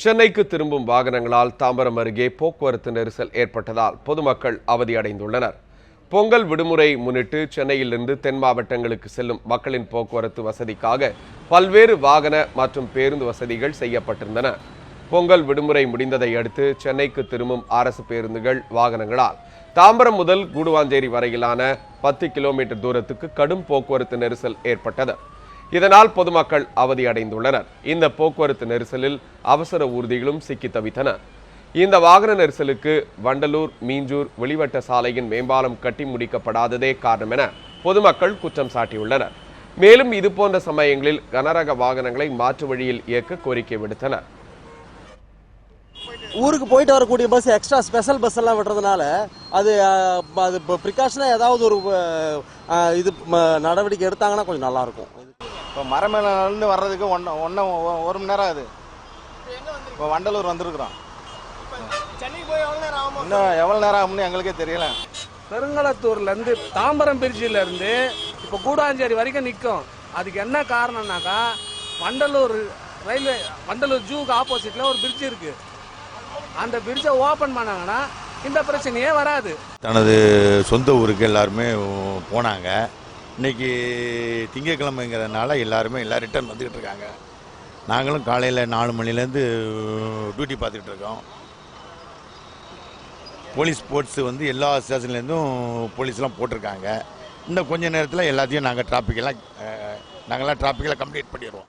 சென்னைக்கு திரும்பும் வாகனங்களால் தாம்பரம் அருகே போக்குவரத்து நெரிசல் ஏற்பட்டதால் பொதுமக்கள் அவதியடைந்துள்ளனர். பொங்கல் விடுமுறை முன்னிட்டு சென்னையிலிருந்து தென் மாவட்டங்களுக்கு செல்லும் மக்களின் போக்குவரத்து வசதிக்காக பல்வேறு வாகன மற்றும் பேருந்து வசதிகள் செய்யப்பட்டிருந்தன. பொங்கல் விடுமுறை முடிந்ததை அடுத்து சென்னைக்கு திரும்பும் அரசு பேருந்துகள் வாகனங்களால் தாம்பரம் முதல் கூடுவாஞ்சேரி வரையிலான 10 கிலோமீட்டர் தூரத்துக்கு கடும் போக்குவரத்து நெரிசல் ஏற்பட்டது. இதனால் பொதுமக்கள் அவதியடைந்துள்ளனர். இந்த போக்குவரத்து நெரிசலில் அவசர ஊர்திகளும் சிக்கி தவித்தன. இந்த வாகன நெரிசலுக்கு வண்டலூர் மீஞ்சூர் வெளிவட்ட சாலையின் மேம்பாலம் கட்டி முடிக்கப்படாததே காரணம் என பொதுமக்கள் குற்றம் சாட்டியுள்ளனர். மேலும் இதுபோன்ற சமயங்களில் கனரக வாகனங்களை மாற்று வழியில் இயக்க கோரிக்கை விடுத்தனர். ஊருக்கு போயிட்டு வரக்கூடிய பஸ் எக்ஸ்ட்ரா ஸ்பெஷல் பஸ் எல்லாம் விடுறதுனால அது ப்ரிகாஷனாக ஏதாவது ஒரு இது நடவடிக்கை எடுத்தாங்கன்னா கொஞ்சம் நல்லாயிருக்கும். இப்போ மரமேலேருந்து வர்றதுக்கு ஒரு மணி நேரம் ஆகுது. இப்போ வண்டலூர் வந்திருக்கிறோம். இன்னும் எவ்வளோ நேரம் ஆகும்னு எங்களுக்கே தெரியல. பெருங்களத்தூர்லேருந்து தாம்பரம் பிரிட்ஜிலேருந்து இப்போ கூடாஞ்சேரி வரைக்கும் நிற்கும். அதுக்கு என்ன காரணம்னாக்கா வண்டலூர் ஜூக்கு ஆப்போசிட்டில் ஒரு பிரிட்ஜ் இருக்குது. அந்த பிரிட்ஜை ஓப்பன் பண்ணாங்கன்னா இந்த பிரச்சனையே வராது. தனது சொந்த ஊருக்கு எல்லாருமே போனாங்க. இன்றைக்கி திங்கட்கிழமைங்கிறதுனால எல்லாரும் ரிட்டர்ன் வந்துக்கிட்டு இருக்காங்க. நாங்களும் காலையில் 4 மணிலேருந்து டியூட்டி பார்த்துக்கிட்டு இருக்கோம். போலீஸ் ஸ்போர்ட்ஸ் எல்லா ஸ்டேஷன்லேருந்தும் போலீஸ்லாம் போட்டிருக்காங்க. இன்னும் கொஞ்சம் நேரத்தில் எல்லாத்தையும் நாங்கள்லாம் டிராஃபிக்கெல்லாம் கம்ப்ளீட் பண்ணிடுவோம்.